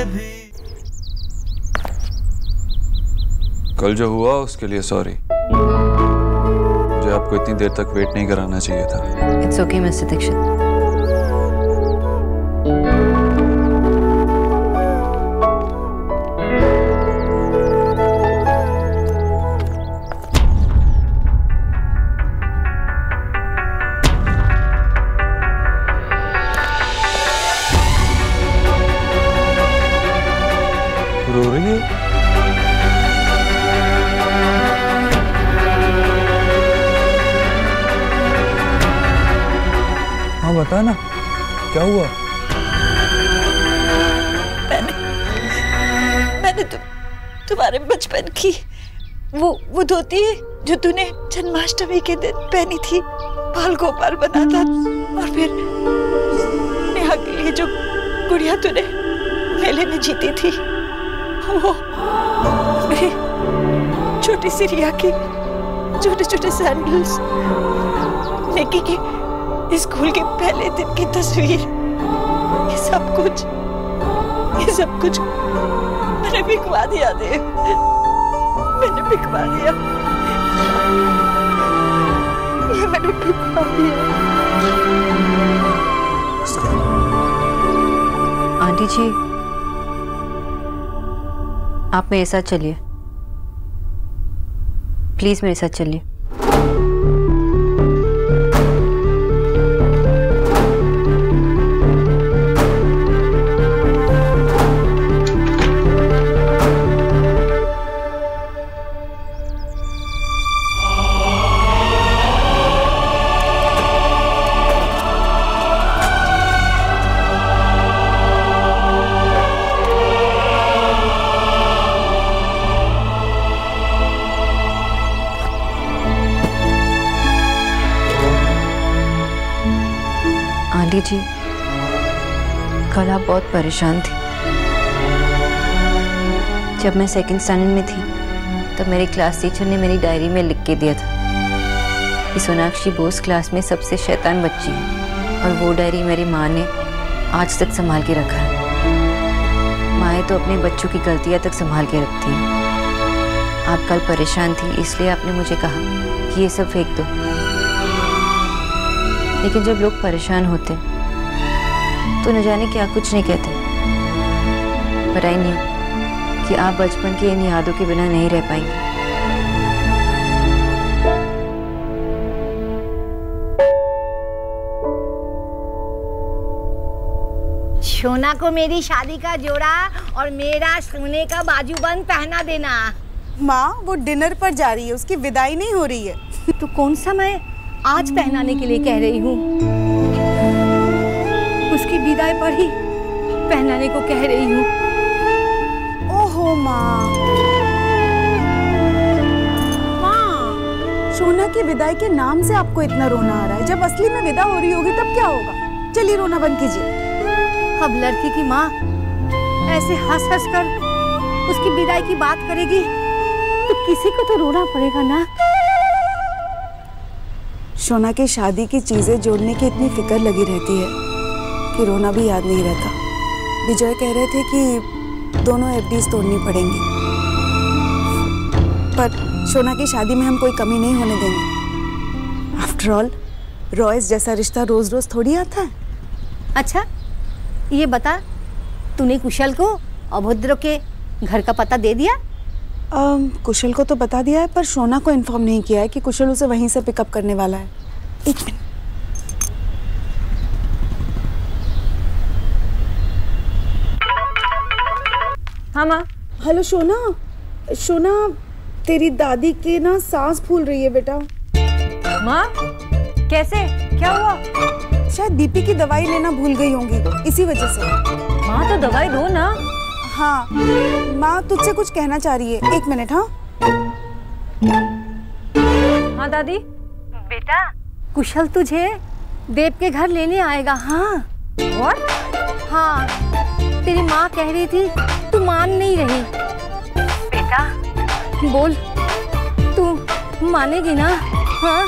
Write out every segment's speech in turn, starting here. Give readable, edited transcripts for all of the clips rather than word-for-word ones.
भी। कल जो हुआ उसके लिए सॉरी। मुझे आपको इतनी देर तक वेट नहीं कराना चाहिए था। It's okay mister Dikshit. रो रही है? हाँ बता ना, क्या हुआ? मैंने तुम्हारे बचपन की वो धोती जो तूने जन्माष्टमी के दिन पहनी थी, बाल गोपाल बना था, और फिर नेहा के लिए जो गुड़िया तूने मेले में जीती थी, वो मेरी छोटी सी रिया की छोटे छोटे सैंडल्स, नेकी की स्कूल के पहले दिन की तस्वीर, ये सब कुछ मैंने बिकवा दिया देव, मैंने बिकवा दिया, ये मैंने बिकवा दिया। आंटी जी, आप मेरे साथ चलिए, प्लीज मेरे साथ चलिए। आंटी जी, कल आप बहुत परेशान थी। जब मैं सेकंड स्टैंडर्ड में थी तब मेरे क्लास टीचर ने मेरी डायरी में लिख के दिया था कि सोनाक्षी बोस क्लास में सबसे शैतान बच्ची है, और वो डायरी मेरी माँ ने आज तक संभाल के रखा है। माएँ तो अपने बच्चों की गलतियाँ तक संभाल के रखती हैं। आप कल परेशान थी इसलिए आपने मुझे कहा कि ये सब फेंक दो, लेकिन जब लोग परेशान होते तो न जाने क्या कुछ नहीं कहते। पर आई न्यू कि आप बचपन की इन यादों के बिना नहीं रह पाएंगे। सोना को मेरी शादी का जोड़ा और मेरा सोने का बाजूबंद पहना देना। माँ, वो डिनर पर जा रही है, उसकी विदाई नहीं हो रही है। तो कौन सा मैं आज पहनाने के लिए कह रही हूँ, उसकी विदाई पर ही पहनाने को कह रही हूँ। ओहो माँ, सोना की विदाई के नाम से आपको इतना रोना आ रहा है, जब असली में विदा हो रही होगी तब क्या होगा? चलिए रोना बंद कीजिए। अब लड़की की माँ ऐसे हंस हंस कर उसकी विदाई की बात करेगी तो किसी को तो रोना पड़ेगा ना। सोना की शादी की चीजें जोड़ने की इतनी फिक्र लगी रहती है कि रोना भी याद नहीं रहता। विजय कह रहे थे कि दोनों एफडीज तोड़नी पड़ेंगी, पर सोना की शादी में हम कोई कमी नहीं होने देंगे। आफ्टर ऑल रॉयस जैसा रिश्ता रोज रोज थोड़ी आता है। अच्छा ये बता, तूने कुशल को अभद्र के घर का पता दे दिया? कुशल को तो बता दिया है, पर सोना को इन्फॉर्म नहीं किया है कि कुशल उसे वहीं से पिकअप करने वाला है। एक मिनट। हाँ माँ। हेलो सोना, सोना तेरी दादी की ना सांस फूल रही है बेटा। माँ कैसे, क्या हुआ? शायद बीपी की दवाई लेना भूल गई होंगी, इसी वजह से। माँ तो दवाई दो ना। हाँ माँ तुझसे कुछ कहना चाह रही है, एक मिनट। हाँ हाँ दादी। बेटा कुशल तुझे देव के घर लेने आएगा। हाँ What? हाँ तेरी माँ कह रही थी, तू मान नहीं रही। बेटा बोल, तू मानेगी ना? हाँ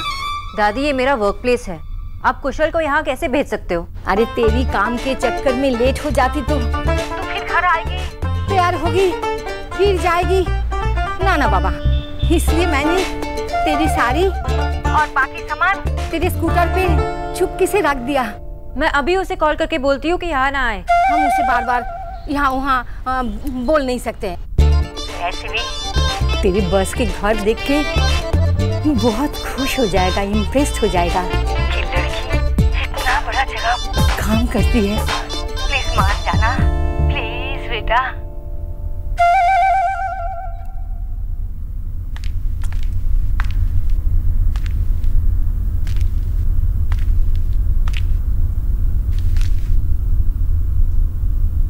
दादी ये मेरा वर्क प्लेस है, आप कुशल को यहाँ कैसे भेज सकते हो? अरे तेरी काम के चक्कर में लेट हो जाती तो फिर घर आएगी, तैयार होगी, फिर जाएगी। ना ना बाबा, इसलिए मैंने तेरी साड़ी और बाकी सामान तेरे स्कूटर पे चुपके से रख दिया। मैं अभी उसे कॉल करके बोलती हूँ कि यहाँ ना आए। हम उसे बार बार यहाँ वहाँ बोल नहीं सकते। ऐसे भी तेरी बस के घर देख के बहुत खुश हो जाएगा, इम्प्रेस्ड हो जाएगा। ये लड़की इतना बड़ा जगह काम करती है। प्लीज मान जाना, प्लीज बेटा।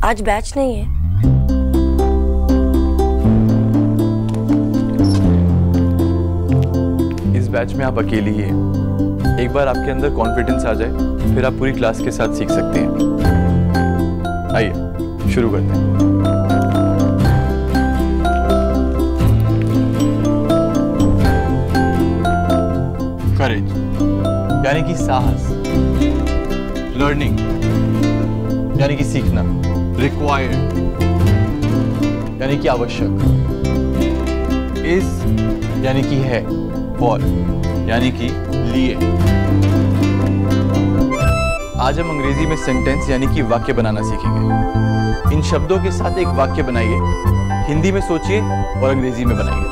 आज बैच नहीं है। इस बैच में आप अकेली ही हैं। एक बार आपके अंदर कॉन्फिडेंस आ जाए फिर आप पूरी क्लास के साथ सीख सकते हैं। आइए शुरू करते हैं। करेज यानी कि साहस, लर्निंग यानी कि सीखना, रिक्वायर्ड यानी कि आवश्यक, इज यानी कि है, फॉर यानी कि लिए। आज हम अंग्रेजी में सेंटेंस यानी कि वाक्य बनाना सीखेंगे। इन शब्दों के साथ एक वाक्य बनाइए, हिंदी में सोचिए और अंग्रेजी में बनाइए।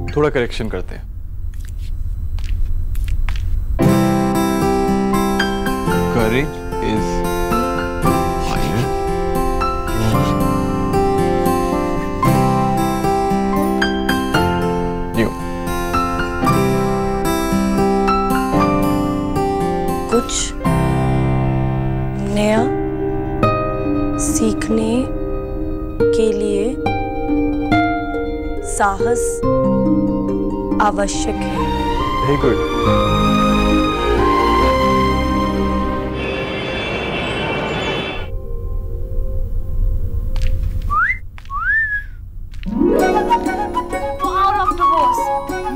थोड़ा करेक्शन करते हैं। Courage is fire. You. कुछ नया सीखने के लिए साहस आवश्यक है। Very good.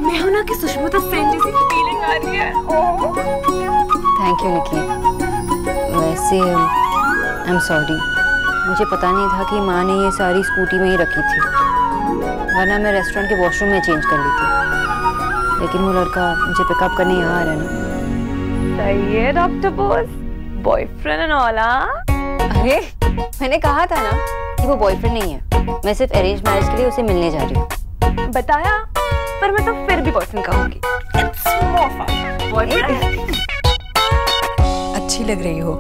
मैं हूं ना कि सुषमा तो फैंटेसी फीलिंग आ रही है। थैंक यू निकी। वैसे आई एम सॉरी, मुझे पता नहीं था कि माँ ने ये सारी स्कूटी में ही रखी थी, वरना मैं रेस्टोरेंट के वॉशरूम में चेंज कर ली थी। लेकिन वो लड़का मुझे पिकअप करने यहाँ आ रहा है ना। सही है doctor Bose, boyfriend and all. अरे मैंने कहा था ना कि वो बॉयफ्रेंड नहीं है, मैं सिर्फ अरेंज मैरिज के लिए उसे मिलने जा रही हूँ। बताया, पर मैं तो फिर भी बॉयफ्रेंड कहूंगी। It's more fun. बॉयफ्रेंड। अच्छी लग रही हो।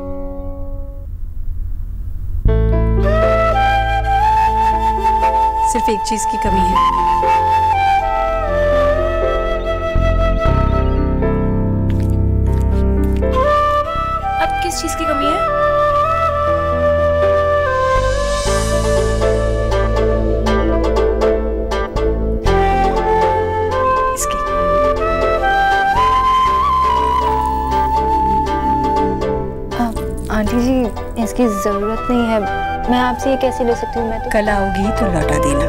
सिर्फ एक चीज की कमी है। अब किस चीज की कमी है? इसकी। आंटी जी, इसकी जरूरत नहीं है, मैं आपसे ये कैसे ले सकती हूँ? मैं तो कल आओगी तो लौटा देना।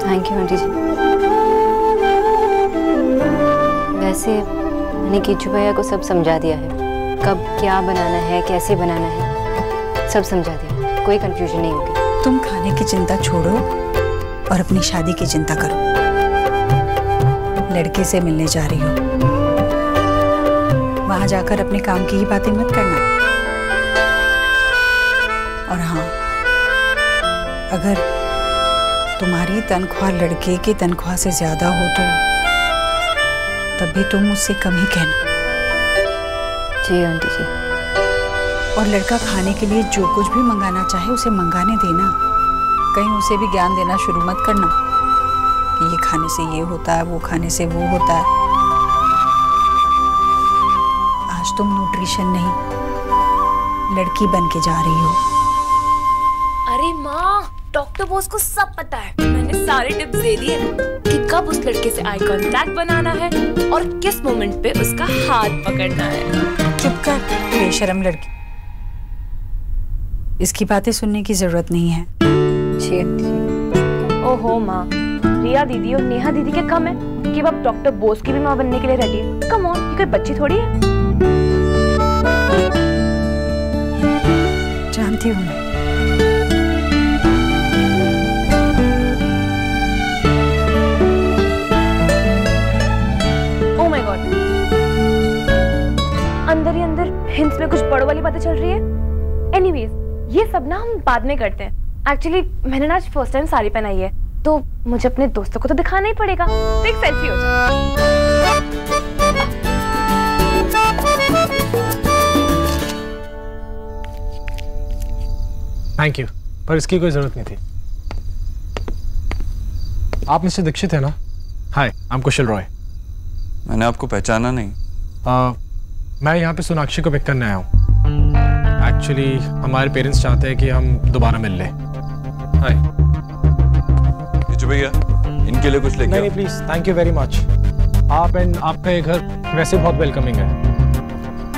थैंक यू आंटी जी। वैसे मैंने कीचू भैया को सब समझा दिया है, कब क्या बनाना है, कैसे बनाना है, सब समझा दिया, कोई कंफ्यूजन नहीं होगी। तुम खाने की चिंता छोड़ो और अपनी शादी की चिंता करो। लड़के से मिलने जा रही हो, वहां जाकर अपने काम की ही बातें मत करना। और हाँ, अगर तुम्हारी तनख्वाह लड़के की तनख्वाह से ज्यादा हो तो तब भी तुम मुझसे कम ही कहना। जी आंटी जी। और लड़का खाने के लिए जो कुछ भी मंगाना चाहे उसे मंगाने देना। कहीं उसे भी ज्ञान देना शुरू मत करना कि ये खाने से ये होता है, वो खाने से वो होता है। आज तुम न्यूट्रिशन नहीं लड़की बन के जा रही हो। अरे माँ, डॉक्टर बोस को सब पता है। मैंने सारे टिप्स दे दिए कि कब उस लड़के से आई कांटेक्ट बनाना है और किस मोमेंट पे उसका हाथ पकड़ना है। चुप कर बेशरम लड़की, इसकी बातें सुनने की जरूरत नहीं है। ओहो माँ, रिया दीदी और नेहा दीदी के कम है कि अब डॉक्टर बोस की भी माँ बनने के लिए रेडी है। कम ऑन, ये कोई बच्ची थोड़ी है। जानती हूँ मैं। ओह माय गॉड, अंदर ही अंदर हिंट्स में कुछ बड़ों वाली बातें चल रही है। एनीवेज, ये सब ना हम बाद में करते हैं। एक्चुअली मैंने ना आज फर्स्ट टाइम साड़ी पहनाई है, तो मुझे अपने दोस्तों को तो दिखाना ही पड़ेगा। तो एक सेल्फी हो जाए। थैंक यू, पर इसकी कोई जरूरत नहीं थी। आप मिस्टर दीक्षित है ना? हाय, आई एम कुशल रॉय। मैंने आपको पहचाना नहीं। मैं यहाँ पे सोनाक्षी को पिक करने आया हूँ। एक्चुअली हमारे पेरेंट्स चाहते हैं कि हम दोबारा मिल लें। हाय भैया, इनके लिए कुछ लेके नहीं please, thank you very much. आप एंड आपका ये घर वैसे बहुत वेलकमिंग है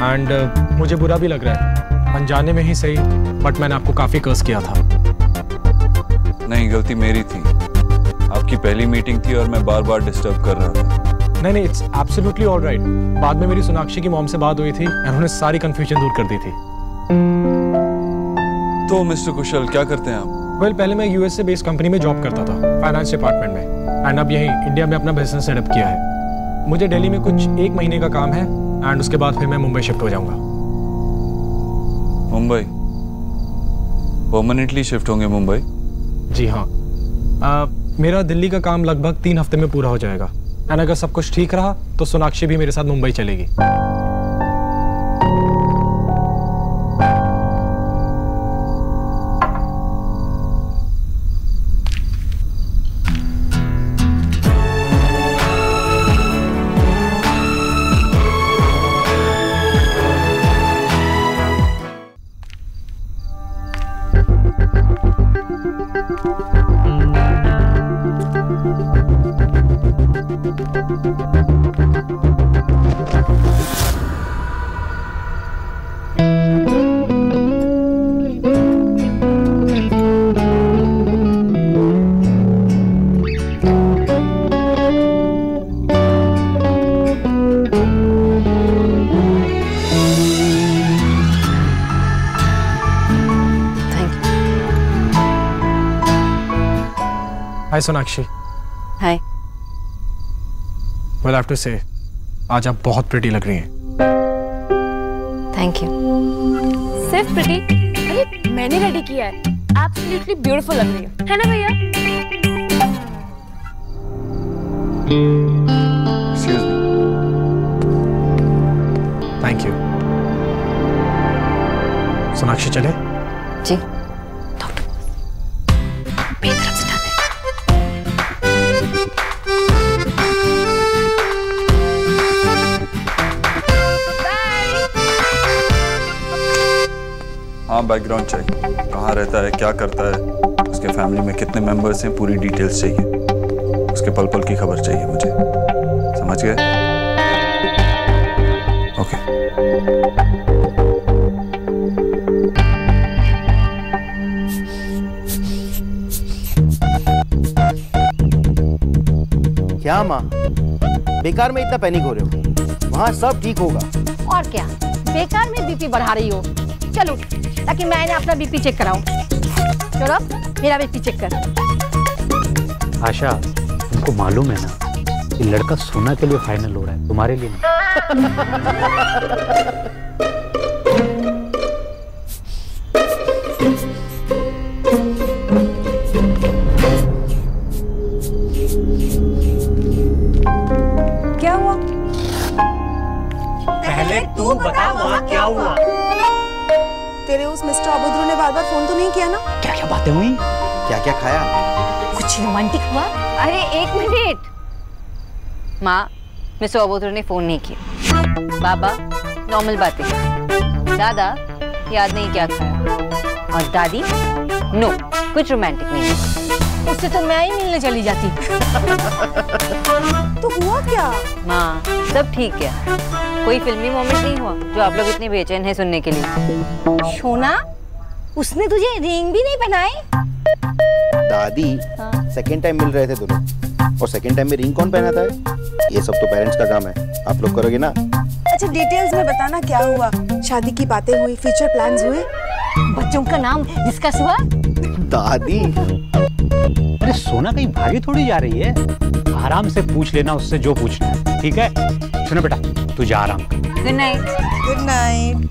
एंड मुझे बुरा भी लग रहा है, अनजाने में ही सही, बट मैंने आपको काफी कर्स किया था। नहीं, गलती मेरी थी। आपकी पहली मीटिंग थी और मैं बार बार डिस्टर्ब कर रहा था। नहीं, इट्स एब्सोल्युटली ऑलराइट। बाद में मेरी सोनाक्षी की मॉम से बात हुई थी, उन्होंने सारी कंफ्यूजन दूर कर दी थी। तो मिस्टर कुशल, क्या करते हैं आप? वेल, पहले मैं यूएस से बेस्ड कंपनी में जॉब करता था, फाइनेंस डिपार्टमेंट में, एंड अब यहीं इंडिया में अपना बिजनेस सेटअप किया है। मुझे दिल्ली में कुछ 1 महीने का काम है एंड उसके बाद फिर मैं मुंबई शिफ्ट हो जाऊंगा। मुंबई? परमानेंटली शिफ्ट होंगे मुंबई? जी हाँ। मेरा दिल्ली का काम लगभग 3 हफ्ते में पूरा हो जाएगा एंड अगर सब कुछ ठीक रहा तो सोनाक्षी भी मेरे साथ मुंबई चलेगी। हाय सोनाक्षी। हाय। वेल, आई हैव टू से आज आप बहुत प्रिटी लग रही हैं। Thank you. सिर्फ प्रिटी? अरे मैंने रेडी किया है। एब्सोल्युटली ब्यूटीफुल लग रही है ना भैया? Excuse me. Thank you. Sonakshi चले? जी। हाँ, बैकग्राउंड चेक, कहाँ रहता है, क्या करता है, उसके फैमिली में कितने मेंबर्स हैं, पूरी डिटेल्स चाहिए। उसके पल पल की खबर चाहिए मुझे। समझ गए? ओके। क्या माँ, बेकार में इतना पैनिक हो रहे हो? वहाँ सब ठीक होगा। और क्या, बेकार में बीपी बढ़ा रही हो। चलो, ताकि मैंने अपना बीपी चेक कराऊं। चलो, मेरा बीपी चेक कर। आशा, तुमको मालूम है ना कि लड़का सोना के लिए फाइनल हो रहा है, तुम्हारे लिए नहीं। क्या हुआ? पहले तू बता वहाँ क्या हुआ? तेरे उस मिस्टर अभद्र ने बार बार फोन तो नहीं किया ना? क्या क्या बातें हुई? क्या क्या खाया? कुछ रोमांटिक हुआ? अरे 1 मिनट। माँ, मिस्टर अबोधर ने फोन नहीं किया। बाबा, नॉर्मल बातें। दादा याद नहीं क्या खाया, और दादी नो कुछ रोमांटिक नहीं है। उससे तो मैं ही मिलने चली जाती। तो हुआ क्या? माँ सब ठीक है, कोई फिल्मी मोमेंट नहीं हुआ जो आप लोग इतने बेचैन हैं सुनने के लिए। सोना, उसने तुझे रिंग भी नहीं पहनाई? दादी सेकेंड टाइम मिल रहे थे दोनों, और सेकेंड टाइम में रिंग कौन पहनाता है? ये सब तो पेरेंट्स का काम है, आप लोग करोगे ना। अच्छा डिटेल्स में बताना, क्या हुआ? शादी की बातें हुई, फ्यूचर प्लान्स हुए? बच्चों का नाम डिस्कस हुआ? दादी अरे सोना कहीं भागी थोड़ी जा रही है, आराम से पूछ लेना उससे जो पूछना है, ठीक है? सुनो बेटा, तू जा आराम कर। Good night. Good night.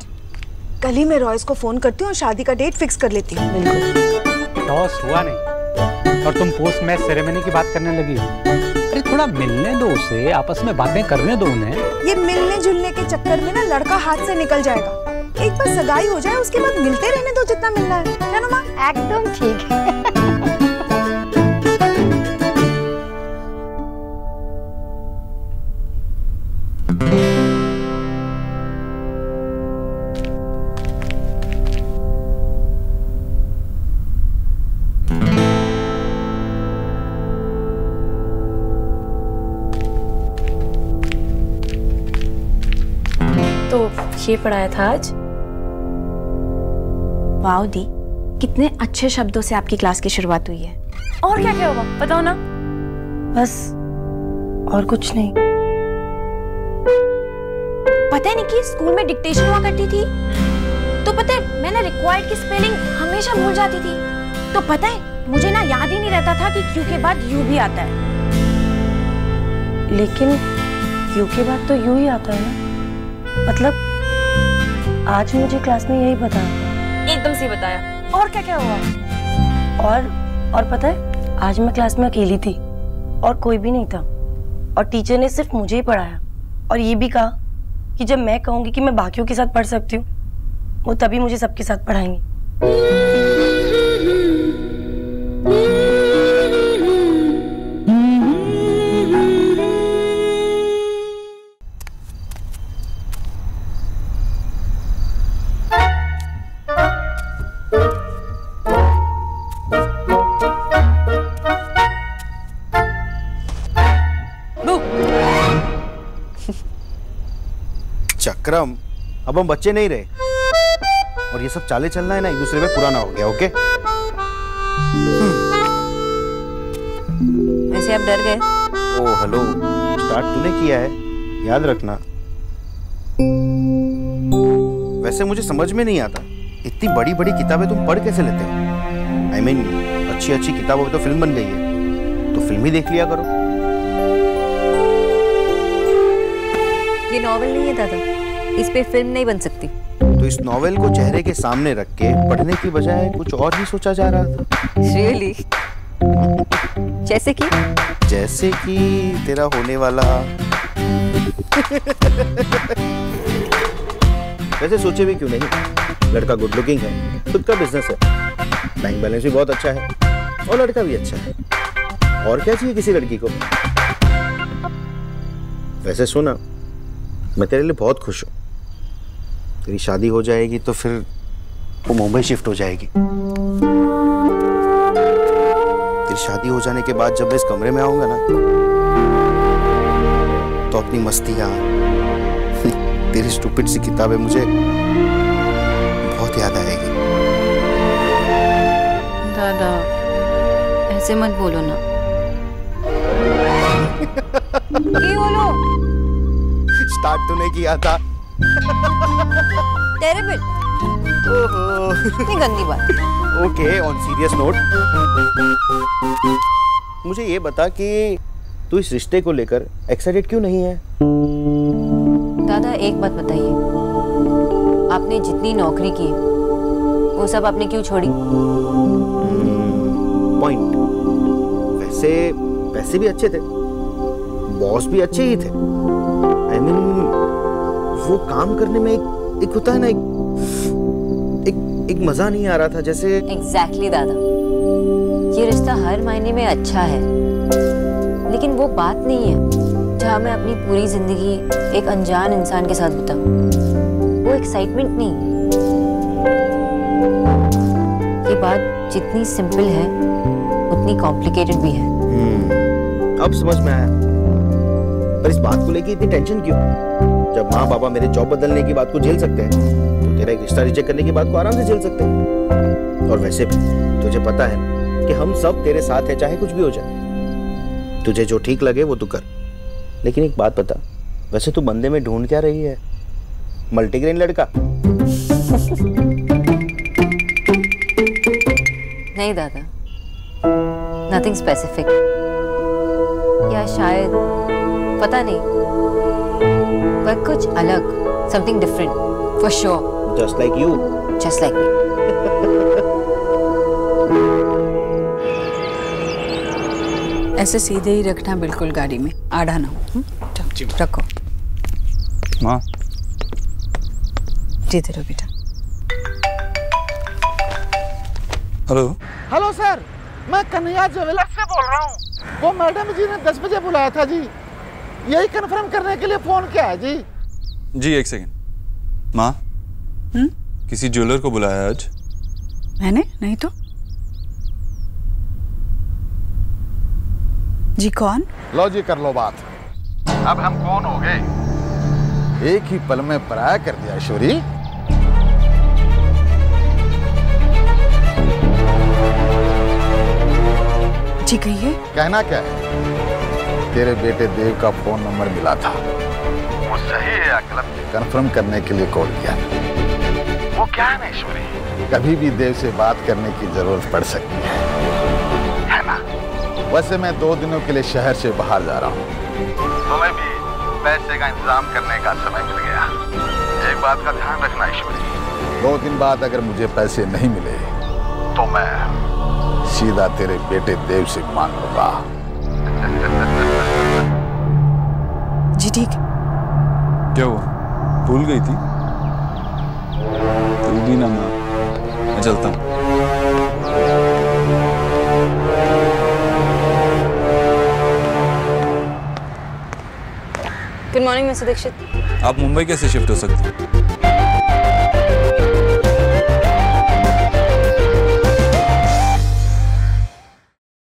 कल ही मैं रॉयस को फोन करती हूँ और शादी का डेट फिक्स कर लेती हूँ। टॉस हुआ नहीं और तुम पोस्ट मैच सेरेमनी की बात करने लगी हो। अरे थोड़ा मिलने दो उसे, आपस में बातें करने दो उन्हें। ये मिलने जुलने के चक्कर में ना लड़का हाथ से निकल जाएगा। एक बार सगाई हो जाए उसके बाद मिलते रहने दो जितना मिलना है, क्या ना माँ? एकदम ठीक है। तो ये पढ़ाया था आज। वाओ दी, कितने अच्छे शब्दों से आपकी क्लास की शुरुआत हुई है। और क्या क्या हुआ बताओ ना। बस और कुछ नहीं। पता है निकी, स्कूल में डिक्टेशन हुआ करती थी, तो पता है मैंने रिक्वायर्ड की स्पेलिंग हमेशा भूल जाती थी। तो पता है मुझे ना याद ही नहीं रहता था कि क्यू के बाद यू भी आता है। लेकिन यू के बाद तो यू ही आता है ना। मतलब आज मुझे क्लास में यही बताया। एकदम से बताया। और क्या क्या हुआ? और पता है आज मैं क्लास में अकेली थी और कोई भी नहीं था, और टीचर ने सिर्फ मुझे ही पढ़ाया और ये भी कहा कि जब मैं कहूंगी कि मैं बाकियों के साथ पढ़ सकती हूँ, वो तभी मुझे सबके साथ पढ़ाएंगे। चक्रम, अब हम बच्चे नहीं रहे, और ये सब चाले चलना है ना एक दूसरे में पुराना हो गया। ओके वैसे आप डर गए? ओ हेलो, स्टार्ट तूने किया है, याद रखना। वैसे मुझे समझ में नहीं आता, इतनी बड़ी बड़ी किताबें तुम पढ़ कैसे लेते हो? I mean, अच्छी अच्छी किताबों की तो फिल्म बन गई है, तो फिल्म ही देख लिया करो। ये नॉवेल नहीं है दादा, इस पे फिल्म नहीं बन सकती। तो इस नॉवेल को चेहरे के सामने रख के पढ़ने की बजाय कुछ और ही सोचा जा रहा था। Really? जैसे कि तेरा होने वाला वैसे सोचे भी क्यों नहीं, लड़का गुड लुकिंग है, खुद का बिजनेस है, बैंक बैलेंस भी बहुत अच्छा है, और लड़का भी अच्छा है। और क्या चाहिए किसी लड़की को? वैसे सुना, मैं तेरे लिए बहुत खुश हूँ। तेरी शादी हो जाएगी तो फिर वो मुंबई शिफ्ट हो जाएगी। तेरी शादी हो जाने के बाद जब मैं इस कमरे में आऊंगा ना, तो अपनी मस्तियाँ, तेरी स्टूपिड सी किताबें मुझे बहुत याद आएगी। दादा ऐसे मत बोलो ना। ये बोलो, स्टार्ट तूने किया था। टेरिबल। ओहो, इतनी गंदी बात। ओके, ऑन सीरियस नोट, मुझे ये बता कि तू इस रिश्ते को लेकर एक्साइटेड क्यों नहीं है? दादा एक बात बताइए, आपने जितनी नौकरी की वो सब आपने क्यों छोड़ी? पॉइंट। वैसे भी अच्छे थे, बॉस भी अच्छे ही थे। I mean, वो काम करने में एक होता है ना, एक मजा नहीं आ रहा था जैसे। एग्जैक्टली दादा, ये रिश्ता हर मायने में अच्छा है, लेकिन वो बात नहीं है जहाँ मैं अपनी पूरी जिंदगी एक अनजान इंसान के साथ बिताऊं। वो एक्साइटमेंट नहीं। ये बात जितनी सिंपल है उतनी कॉम्प्लिकेटेड भी है। अब समझ में आया। पर इस बात को लेके इतनी टेंशन क्यों? जब माँ पापा मेरे जॉब बदलने की बात को झेल सकते हैं तो तेरा एक रिश्ता रिजेक्ट करने की बात को आराम से झेल सकते हैं। और वैसे भी तुझे पता है कि हम सब तेरे साथ हैं, चाहे कुछ भी हो जाए। तुझे जो ठीक लगे वो तू कर। लेकिन एक बात बता, वैसे तू बंदे में ढूंढ क्या रही है? मल्टीग्रेन लड़का? नहीं दादा, नथिंग स्पेसिफिक, या शायद पता नहीं, पर कुछ अलग, something different for sure. Just like you. Just like me. ऐसे सीधे ही रखना बिल्कुल, गाड़ी में आड़ा ना हो। रखो। माँ जीते रहो बेटा। हेलो। हेलो सर, मैं कन्हैया ज्वेलर्स से बोल रहा हूँ। वो मैडम जी ने 10 बजे बुलाया था जी, यही कंफर्म करने के लिए फोन किया है जी। जी एक सेकंड। माँ, किसी ज्वेलर को बुलाया आज? मैंने नहीं तो। जी कौन? लो जी, कर लो बात। अब हम कौन हो गए? एक ही पल में पराया कर दिया ऐश्वरी। जी कहिए। कहना क्या है? तेरे बेटे देव का फोन नंबर मिला था, वो सही है या गलत कंफर्म करने के लिए कॉल किया। वो क्या है ऐश्वरी, कभी भी देव से बात करने की जरूरत पड़ सकती है ना? वैसे मैं 2 दिनों के लिए शहर से बाहर जा रहा हूँ, तुम्हें भी पैसे का इंतजाम करने का समय मिल गया। एक बात का ध्यान रखना ऐश्वरी, 2 दिन बाद अगर मुझे पैसे नहीं मिले तो मैं सीधा तेरे बेटे देव से मांग लूंगा। जी ठीक। क्या हुआ, भूल गई थी? तू भी ना माँ, मैं चलता हूँ। Good morning mister Dixit. आप मुंबई कैसे शिफ्ट हो सकते हैं?